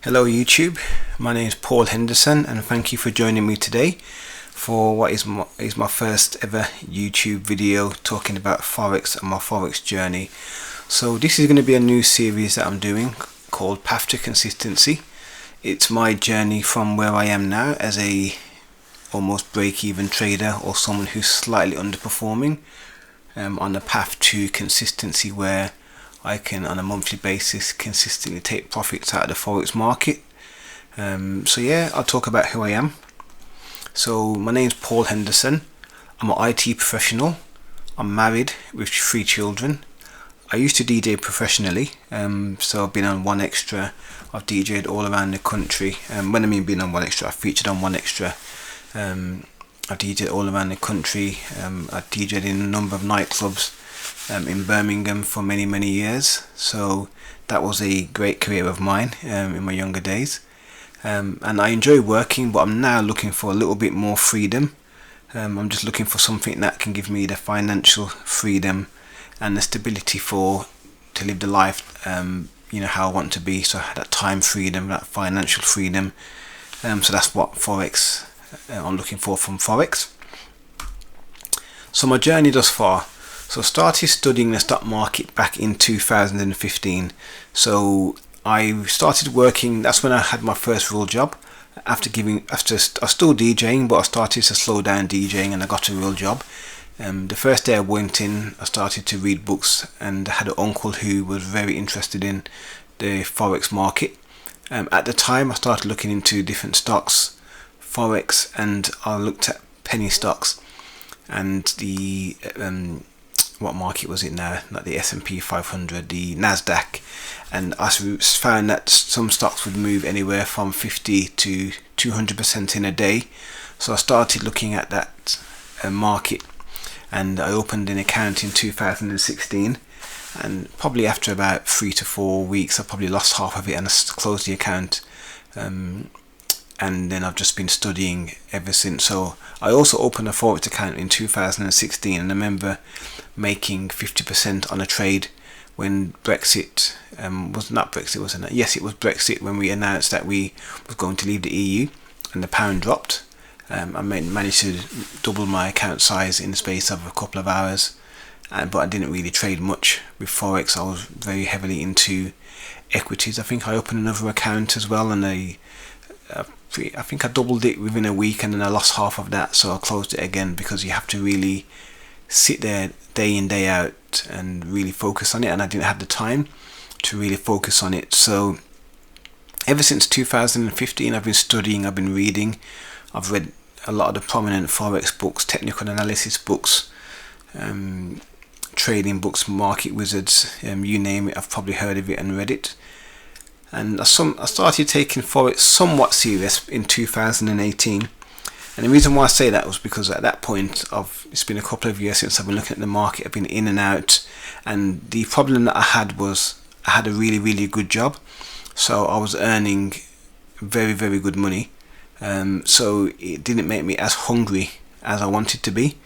Hello YouTube, my name is Paul Henderson and thank you for joining me today for what is my first ever YouTube video talking about Forex and my Forex journey. So this is going to be a new series that I'm doing called Path to Consistency. It's my journey from where I am now as a almost break-even trader or someone who's slightly underperforming on the path to consistency where I can on a monthly basis consistently take profits out of the Forex market. So yeah, I'll talk about who I am. So my name is Paul Henderson. I'm an IT professional. I'm married with 3 children. I used to DJ professionally, so I've been on 1Xtra. I've DJed all around the country. When I mean being on 1Xtra, I featured on 1Xtra. I DJed all around the country. I DJed in a number of nightclubs in Birmingham for many years, so that was a great career of mine in my younger days, and I enjoy working, but I'm now looking for a little bit more freedom. I'm just looking for something that can give me the financial freedom and the stability to live the life how I want to be, so that time freedom, that financial freedom. So that's what Forex I'm looking for from Forex. So my journey thus far. So I started studying the stock market back in 2015. So I started working, that's when I had my first real job. I was still DJing, but I started to slow down DJing and I got a real job. The first day I went in, I started to read books and I had an uncle who was very interested in the Forex market. At the time I started looking into different stocks, Forex, and I looked at penny stocks and the what market was it now, not the S&P 500, the Nasdaq, and I found that some stocks would move anywhere from 50 to 200% in a day. So I started looking at that market, and I opened an account in 2016, and probably after about 3 to 4 weeks I probably lost half of it and I closed the account, and then I've just been studying ever since. So I also opened a Forex account in 2016, and I remember making 50% on a trade when Brexit was not Brexit, wasn't it? Yes, it was Brexit, when we announced that we were going to leave the EU and the pound dropped. I managed to double my account size in the space of a couple of hours, but I didn't really trade much with Forex. I was very heavily into equities. I think I opened another account as well, and I think I doubled it within a week, and then I lost half of that, so I closed it again, because you have to really sit there day in day out and really focus on it, and I didn't have the time to really focus on it. So ever since 2015 I've been studying, I've been reading, I've read a lot of the prominent Forex books, technical analysis books, trading books, market wizards, you name it, I've probably heard of it and read it. And I started taking Forex somewhat serious in 2018, and the reason why I say that was because at that point it's been a couple of years since I've been looking at the market. I've been in and out, and the problem that I had was I had a really good job, so I was earning very good money, so it didn't make me as hungry as I wanted to be,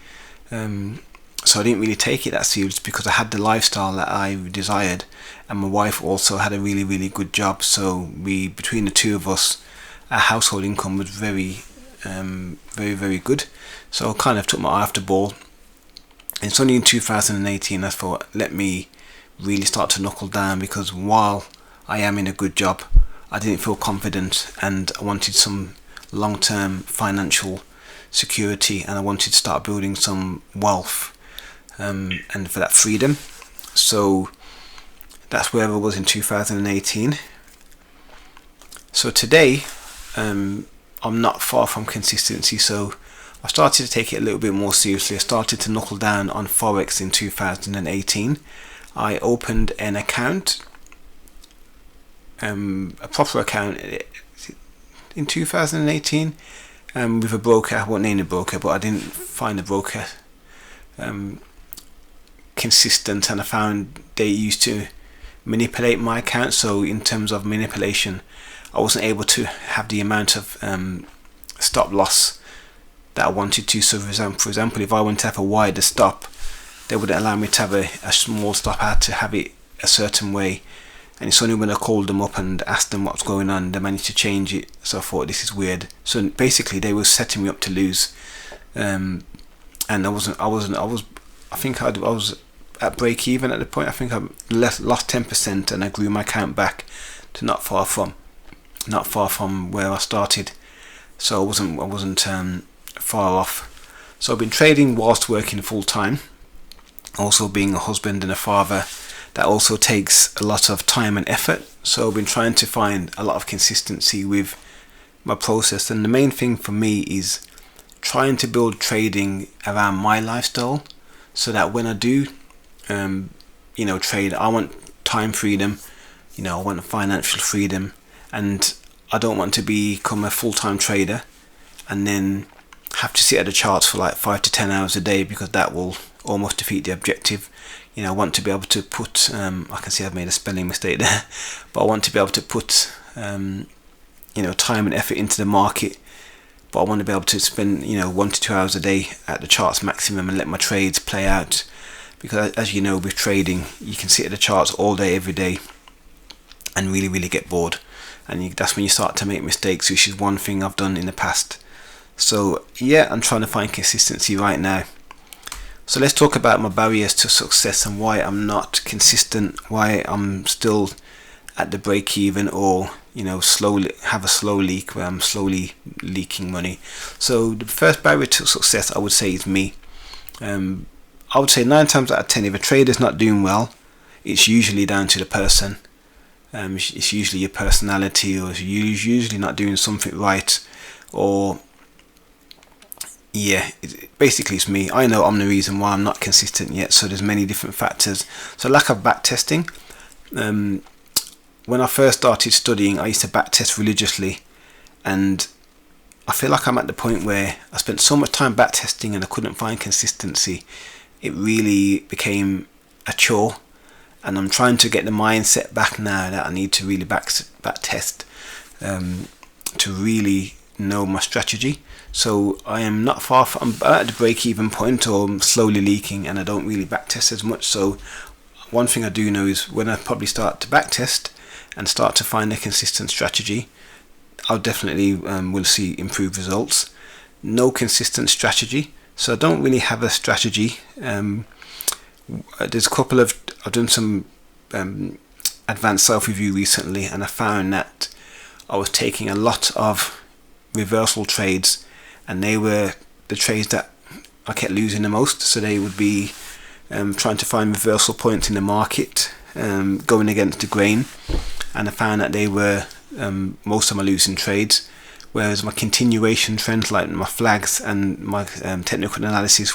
so I didn't really take it that serious because I had the lifestyle that I desired, and my wife also had a really good job. So between the two of us, our household income was very good. So I kind of took my eye off the ball. And it's only in 2018 I thought, let me really start to knuckle down, because while I am in a good job, I didn't feel confident, and I wanted some long-term financial security, and I wanted to start building some wealth, and for that freedom. So that's where I was in 2018. So today I'm not far from consistency, so I started to take it a little bit more seriously. I started to knuckle down on Forex in 2018. I opened an account, a proper account, in 2018 with a broker. I won't name the broker, but I didn't find the broker consistent, and I found they used to manipulate my account. So in terms of manipulation, I wasn't able to have the amount of stop loss that I wanted to. So for example, if I wanted to have a wider stop, they wouldn't allow me to have a small stop. I had to have it a certain way, and it's only when I called them up and asked them what's going on, they managed to change it. So I thought, this is weird. So basically they were setting me up to lose, and I was at break even at the point. I think I lost 10%, and I grew my account back to not far from where I started. So I wasn't far off. So I've been trading whilst working full time. Also being a husband and a father, that also takes a lot of time and effort. So I've been trying to find a lot of consistency with my process, and the main thing for me is trying to build trading around my lifestyle, so that when I do trade, I want time freedom, I want financial freedom, and I don't want to become a full-time trader and then have to sit at the charts for like 5 to 10 hours a day, because that will almost defeat the objective. I want to be able to put I can see I've made a spelling mistake there, but I want to be able to put time and effort into the market, but I want to be able to spend 1 to 2 hours a day at the charts maximum and let my trades play out. Because as you know, with trading, you can sit at the charts all day every day and really get bored, and that's when you start to make mistakes, which is one thing I've done in the past. So yeah, I'm trying to find consistency right now. So let's talk about my barriers to success and why I'm not consistent, why I'm still at the break even, or slowly have a slow leak where I'm slowly leaking money. So the first barrier to success, I would say, is me. I would say 9 times out of 10, if a trader's not doing well, it's usually down to the person. It's usually your personality, or you're usually not doing something right, or basically it's me. I know I'm the reason why I'm not consistent yet. So there's many different factors. So lack of back testing. When I first started studying, I used to back test religiously, and I feel like I'm at the point where I spent so much time back testing and I couldn't find consistency. It really became a chore, and I'm trying to get the mindset back now that I need to really back test to really know my strategy. So I am not far from, I'm at the break-even point, or I'm slowly leaking, and I don't really back test as much. So one thing I do know is when I probably start to back test and start to find a consistent strategy, I'll definitely will see improved results. No consistent strategy, so I don't really have a strategy. There's a couple of, I've done some advanced self-review recently, and I found that I was taking a lot of reversal trades, and they were the trades that I kept losing the most. So they would be trying to find reversal points in the market, going against the grain, and I found that they were most of my losing trades. Whereas my continuation trends, like my flags and my technical analysis,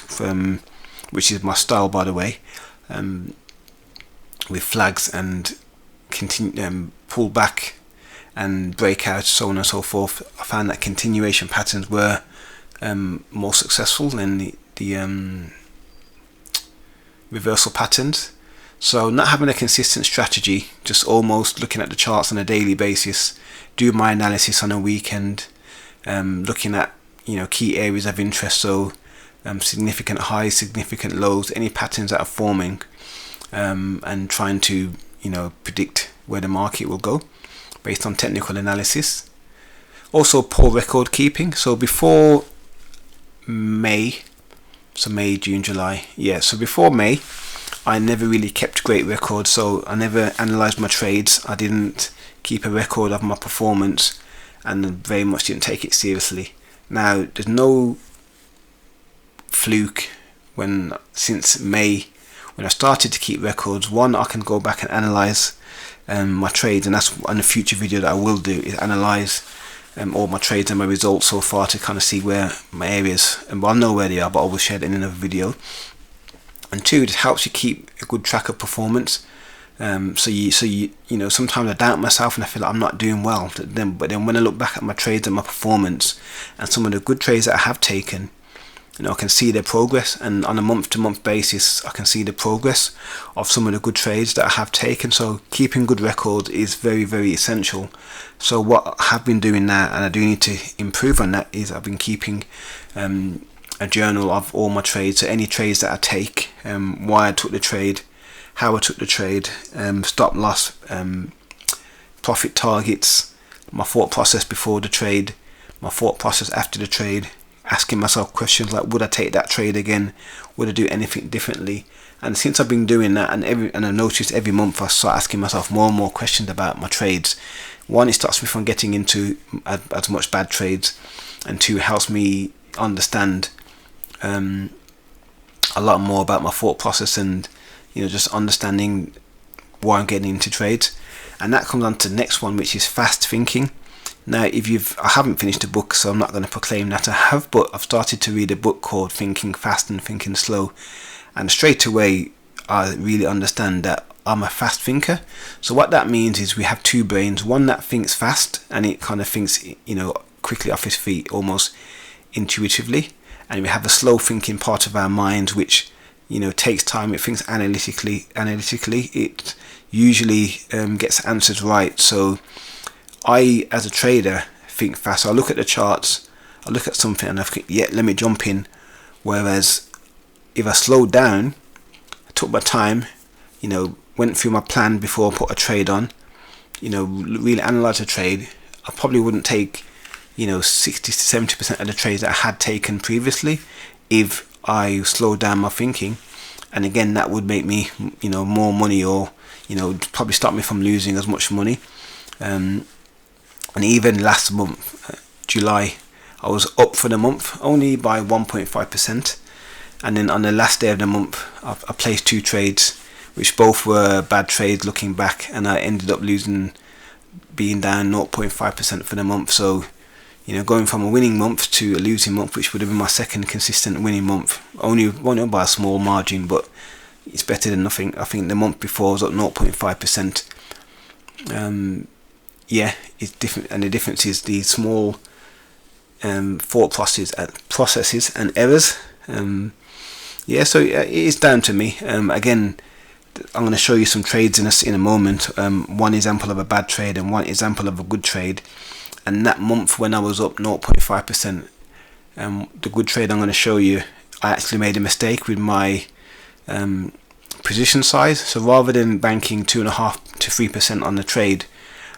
which is my style, by the way, with flags and pull back and breakout, so on and so forth, I found that continuation patterns were more successful than the reversal patterns. So not having a consistent strategy, just almost looking at the charts on a daily basis, do my analysis on a weekend, looking at key areas of interest, so significant highs, significant lows, any patterns that are forming, and trying to predict where the market will go based on technical analysis. Also poor record keeping. So before May, June, July, so before May, I never really kept great records. So I never analysed my trades, I didn't keep a record of my performance, and very much didn't take it seriously. Now there's no fluke since May, when I started to keep records. One, I can go back and analyse my trades, and that's on a future video that I will do, is analyse all my trades and my results so far, to kind of see where my areas, and I know where they are, but I will share that in another video. And two, it helps you keep a good track of performance. So you sometimes I doubt myself and I feel like I'm not doing well. But then when I look back at my trades and my performance and some of the good trades that I have taken, I can see their progress, and on a month-to-month basis I can see the progress of some of the good trades that I have taken. So keeping good records is very, very essential. So what I have been doing now, and I do need to improve on that, is I've been keeping a journal of all my trades. So any trades that I take, why I took the trade, how I took the trade, stop loss, profit targets, my thought process before the trade, my thought process after the trade, asking myself questions like, would I take that trade again, would I do anything differently? And since I've been doing that, and I noticed every month I start asking myself more and more questions about my trades. One, it stops me from getting into as much bad trades, and two, it helps me understand a lot more about my thought process, and just understanding why I'm getting into trades. And that comes on to the next one, which is fast thinking. Now, I haven't finished the book, so I'm not going to proclaim that I have, but I've started to read a book called Thinking Fast and Thinking Slow, and straight away I really understand that I'm a fast thinker. So what that means is we have two brains, one that thinks fast and it kind of thinks quickly off its feet, almost intuitively, and we have a slow thinking part of our minds which takes time. It thinks analytically. It usually gets answers right. So I, as a trader, think fast. I look at the charts, I look at something and I think, yeah, let me jump in. Whereas if I slowed down, I took my time, went through my plan before I put a trade on, really analysed the trade, I probably wouldn't take 60 to 70% of the trades that I had taken previously if I slowed down my thinking. And again, that would make me more money, or probably stop me from losing as much money. And even last month, July, I was up for the month only by 1.5%, and then on the last day of the month I placed two trades which both were bad trades looking back, and I ended up being down 0.5% for the month. So going from a winning month to a losing month, which would have been my second consistent winning month, only by a small margin, but it's better than nothing. I think the month before was up 0.5%. It's different, and the difference is the small thought processes and errors. So it is down to me. Again, I'm going to show you some trades in a moment. One example of a bad trade and one example of a good trade. And that month when I was up 0.5%, the good trade I'm going to show you, I actually made a mistake with my position size. So rather than banking 2.5 to 3% on the trade,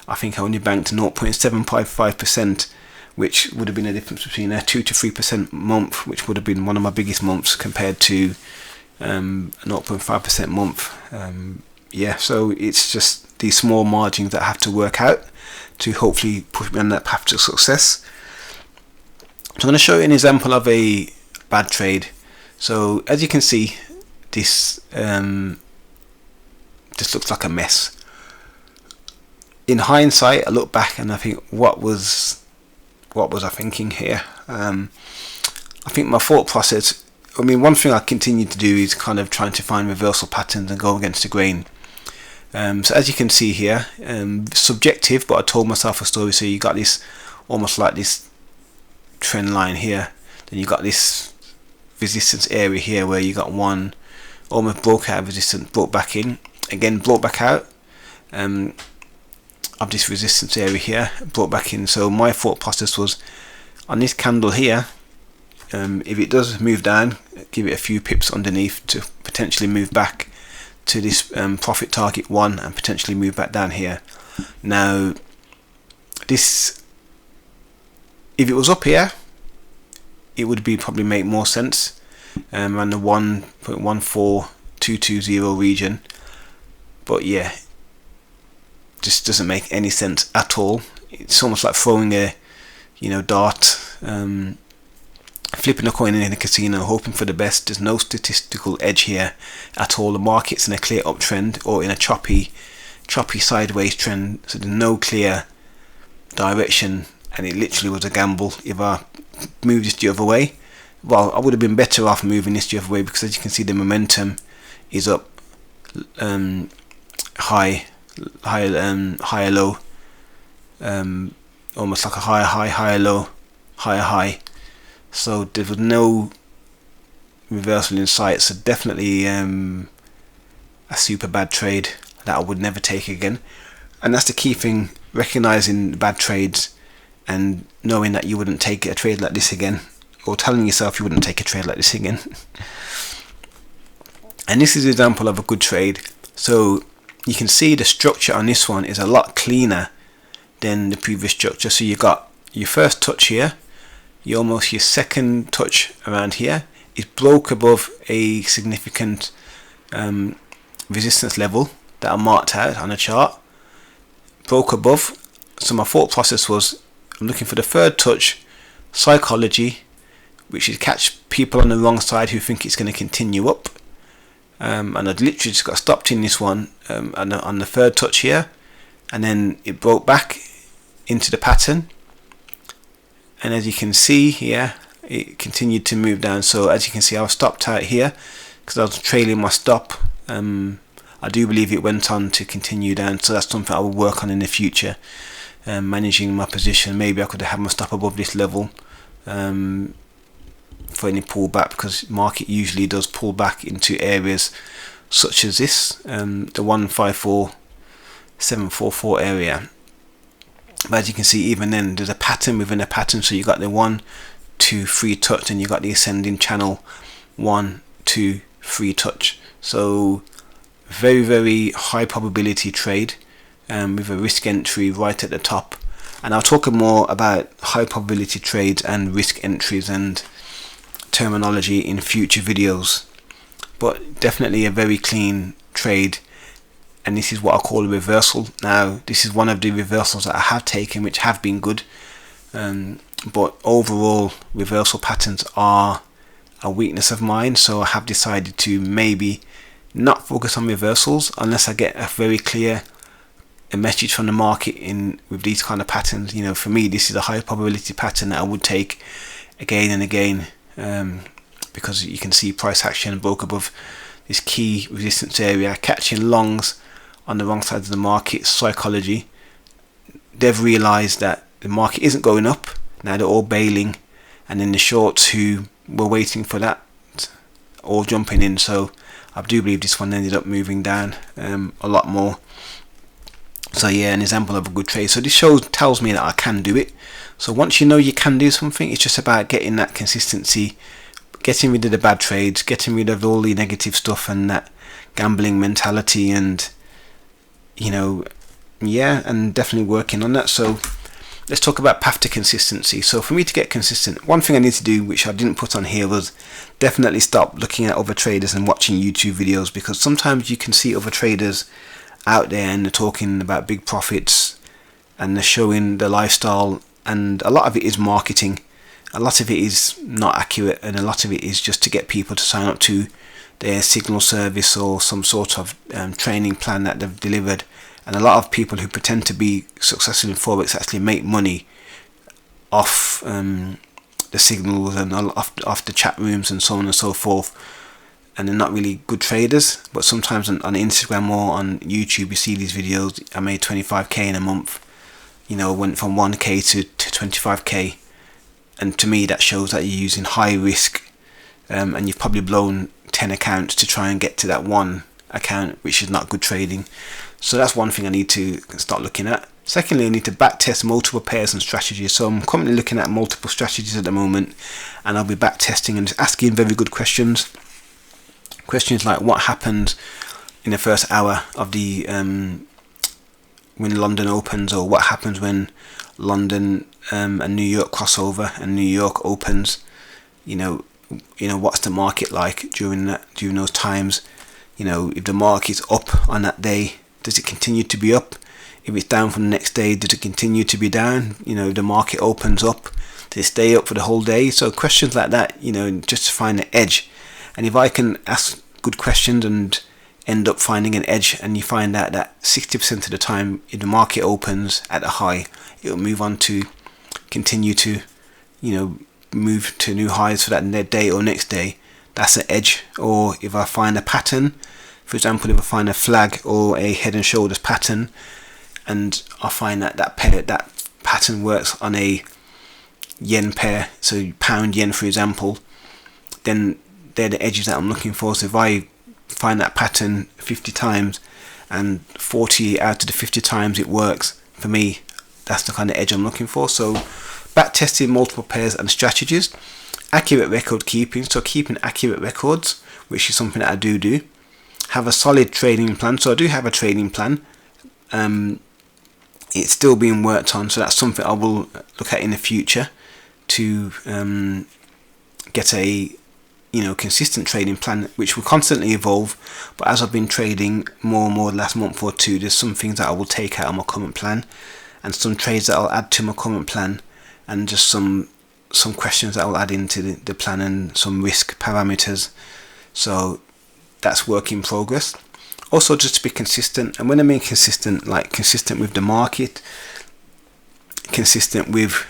I think I only banked 0.755%, which would have been a difference between a 2 to 3% month, which would have been one of my biggest months, compared to a 0.5% month. So it's just these small margins that I have to work out to hopefully push me on that path to success. So I'm going to show you an example of a bad trade. So as you can see, this looks like a mess. In hindsight, I look back and I think, what was I thinking here? I think my thought process, one thing I continue to do is kind of trying to find reversal patterns and go against the grain. So as you can see here, subjective, but I told myself a story. So you got this, almost like this trend line here, then you got this resistance area here where you got one almost broke out of resistance, brought back in, again brought back out of this resistance area here, brought back in. So my thought process was, on this candle here, if it does move down, give it a few pips underneath to potentially move back to this profit target 1 and potentially move back down here. Now this, if it was up here, it would probably make more sense, around the 1.14220 region, but yeah, just doesn't make any sense at all. It's almost like throwing a dart, flipping a coin in a casino, hoping for the best. There's no statistical edge here at all. The market's in a clear uptrend or in a choppy sideways trend, so there's no clear direction, and it literally was a gamble. If I moved this the other way, well, I would have been better off moving this the other way, because as you can see, the momentum is up, high low, almost like a higher low, higher high. So there was no reversal in sight. So definitely a super bad trade that I would never take again. And that's the key thing, recognizing bad trades and knowing that you wouldn't take a trade like this again, or telling yourself you wouldn't take a trade like this again. And this is an example of a good trade. So you can see the structure on this one is a lot cleaner than the previous structure. So you got your first touch here, your second touch around here. It broke above a significant resistance level that I marked out on a chart. Broke above. So my thought process was, I'm looking for the third touch, psychology, which is catch people on the wrong side who think it's going to continue up. And I'd literally just got stopped in this one on the third touch here, and then it broke back into the pattern. And as you can see here, it continued to move down. So as you can see, I was stopped out here because I was trailing my stop. I do believe it went on to continue down, so that's something I will work on in the future, managing my position. Maybe I could have had my stop above this level for any pullback, because market usually does pull back into areas such as this, the 154.744 area. But as you can see, even then there's a pattern within a pattern. So you got the 1, 2, 3 touch, and you got the ascending channel 1, 2, 3 touch. So very, very high probability trade with a risk entry right at the top. And I'll talk more about high probability trades and risk entries and terminology in future videos. But definitely a very clean trade. And this is what I call a reversal. Now, this is one of the reversals that I have taken, which have been good. But overall, reversal patterns are a weakness of mine. So I have decided to maybe not focus on reversals unless I get a very clear message from the market in with these kind of patterns. You know, for me, this is a high probability pattern that I would take again and again, because you can see price action broke above this key resistance area, catching longs on the wrong side of the market. Psychology, they've realized that the market isn't going up. Now they're all bailing, and then the shorts who were waiting for that all jumping in. So I do believe this one ended up moving down a lot more. So yeah, an example of a good trade. So this tells me that I can do it. So once you know you can do something, it's just about getting that consistency, getting rid of the bad trades, getting rid of all the negative stuff and that gambling mentality, and and definitely working on that. So let's talk about path to consistency. So for me to get consistent, one thing I need to do, which I didn't put on here, was definitely stop looking at other traders and watching YouTube videos, because sometimes you can see other traders out there and they're talking about big profits and they're showing the lifestyle, and a lot of it is marketing, a lot of it is not accurate, and a lot of it is just to get people to sign up to their signal service or some sort of training plan that they've delivered. And a lot of people who pretend to be successful in Forex actually make money off the signals and off the chat rooms and so on and so forth, and they're not really good traders. But sometimes on Instagram or on YouTube you see these videos, I made 25k in a month, went from 1k to 25k, and to me that shows that you're using high risk, and you've probably blown 10 accounts to try and get to that one account, which is not good trading. So that's one thing I need to start looking at. Secondly, I need to back test multiple pairs and strategies. So I'm currently looking at multiple strategies at the moment, and I'll be back testing and just asking very good questions. Questions like, what happened in the first hour of the when London opens, or what happens when London and New York cross over and New York opens? What's the market like during those times? If the market's up on that day, does it continue to be up? If it's down from the next day, does it continue to be down? If the market opens up, does it stay up for the whole day? So questions like that, just to find an edge. And if I can ask good questions and end up finding an edge, and you find out that 60% of the time, if the market opens at a high, it'll move on to continue to, move to new highs for that day or next day. That's an edge. Or if I find a pattern, for example, if I find a flag or a head and shoulders pattern, and I find that pattern works on a yen pair, so pound yen for example, then they're the edges that I'm looking for. So if I find that pattern 50 times and 40 out of the 50 times it works for me, that's the kind of edge I'm looking for. So back testing multiple pairs and strategies. Accurate record keeping, so keeping accurate records, which is something that I do. have a solid trading plan. So I do have a trading plan. It's still being worked on, so that's something I will look at in the future to get a consistent trading plan, which will constantly evolve. But as I've been trading more and more the last month or two, there's some things that I will take out of my current plan, and some trades that I'll add to my current plan, and just some questions that I'll add into the plan, and some risk parameters. So that's work in progress. Also, just to be consistent, and when I mean consistent, like consistent with the market, consistent with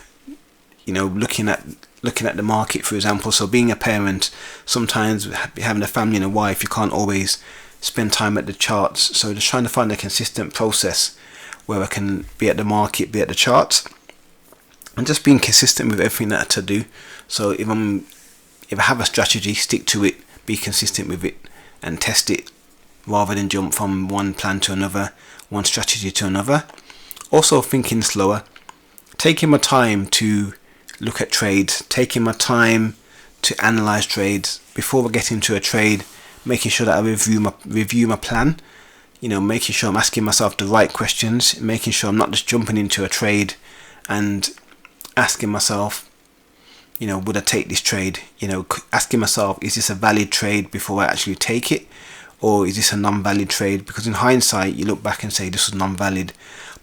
looking at the market, for example. So being a parent, sometimes having a family and a wife, you can't always spend time at the charts. So just trying to find a consistent process where I can be at the market, be at the charts, and just being consistent with everything that I do. So if I have a strategy, stick to it, be consistent with it, and test it, rather than jump from one plan to another, one strategy to another. Also thinking slower, taking my time to look at trades, taking my time to analyze trades before I get into a trade, making sure that I review my plan, making sure I'm asking myself the right questions, making sure I'm not just jumping into a trade and asking myself, would I take this trade? Asking myself, is this a valid trade before I actually take it? Or is this a non-valid trade? Because in hindsight, you look back and say this was non-valid.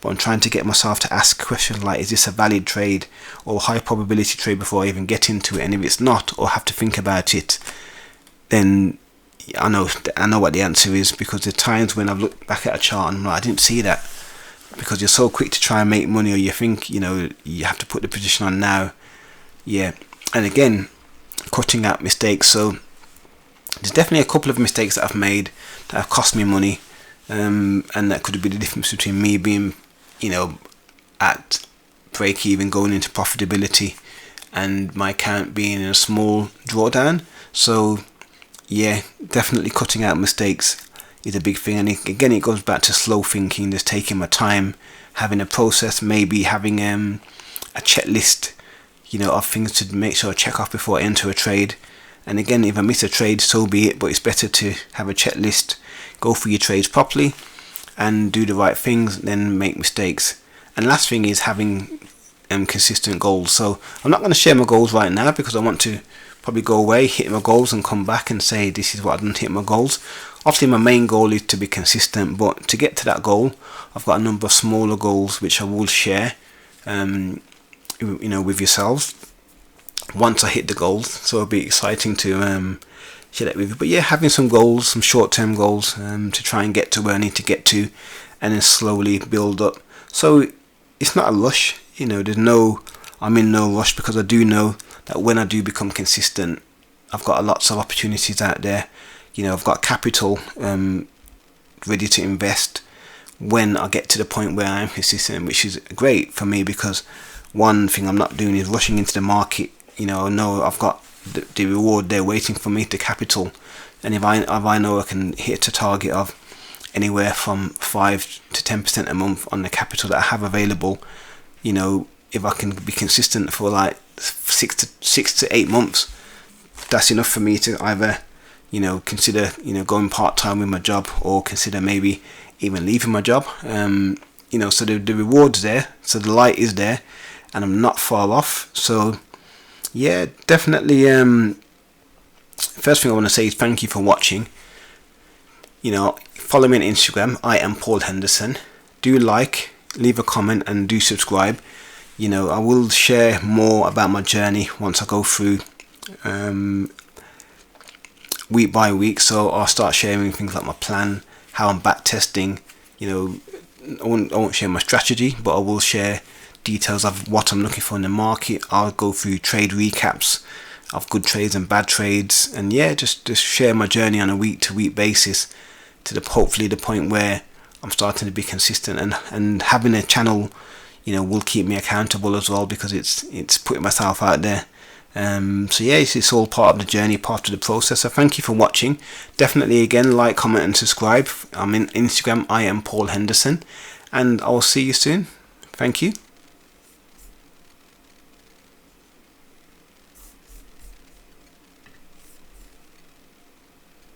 But I'm trying to get myself to ask questions like, is this a valid trade or a high probability trade before I even get into it? And if it's not, or have to think about it, then I know what the answer is. Because there are times when I've looked back at a chart and I'm like, I didn't see that. Because you're so quick to try and make money, or you think, you have to put the position on now. Yeah. And again, cutting out mistakes. So there's definitely a couple of mistakes that I've made that have cost me money, and that could be the difference between me being, at break even, going into profitability, and my account being in a small drawdown. So yeah, definitely cutting out mistakes is a big thing. And again, it goes back to slow thinking, just taking my time, having a process, maybe having a checklist, of things to make sure I check off before I enter a trade. And again, if I miss a trade, so be it, but it's better to have a checklist, go through your trades properly and do the right things, then make mistakes. And last thing is having consistent goals. So I'm not going to share my goals right now, because I want to probably go away, hit my goals, and come back and say this is what I didn't hit my goals. Obviously my main goal is to be consistent, but to get to that goal, I've got a number of smaller goals which I will share with yourselves once I hit the goals. So it'll be exciting to share that with you. But yeah, having some goals, some short-term goals, to try and get to where I need to get to, and then slowly build up. So it's not a rush, I'm in no rush, because I do know that when I do become consistent, I've got lots of opportunities out there. I've got capital ready to invest when I get to the point where I am consistent, which is great for me, because one thing I'm not doing is rushing into the market. I know I've got the reward there waiting for me, the capital, and if I know I can hit a target of anywhere from 5 to 10% a month on the capital that I have available, if I can be consistent for like 6 to 8 months, that's enough for me to either consider going part-time with my job, or consider maybe even leaving my job. So the reward's there, so the light is there, and I'm not far off. So yeah, definitely first thing I want to say is thank you for watching. Follow me on Instagram, I am Paul Henderson. Do like, leave a comment, and do subscribe. I will share more about my journey once I go through week by week. So I'll start sharing things like my plan, how I'm back testing. I won't share my strategy, but I will share details of what I'm looking for in the market. I'll go through trade recaps of good trades and bad trades, and yeah, just share my journey on a week to week basis, to hopefully the point where I'm starting to be consistent, and having a channel will keep me accountable as well, because it's putting myself out there. So yeah, it's all part of the journey, part of the process. So thank you for watching. Definitely again, like, comment, and subscribe. I'm in Instagram, I am Paul Henderson, and I'll see you soon. Thank you.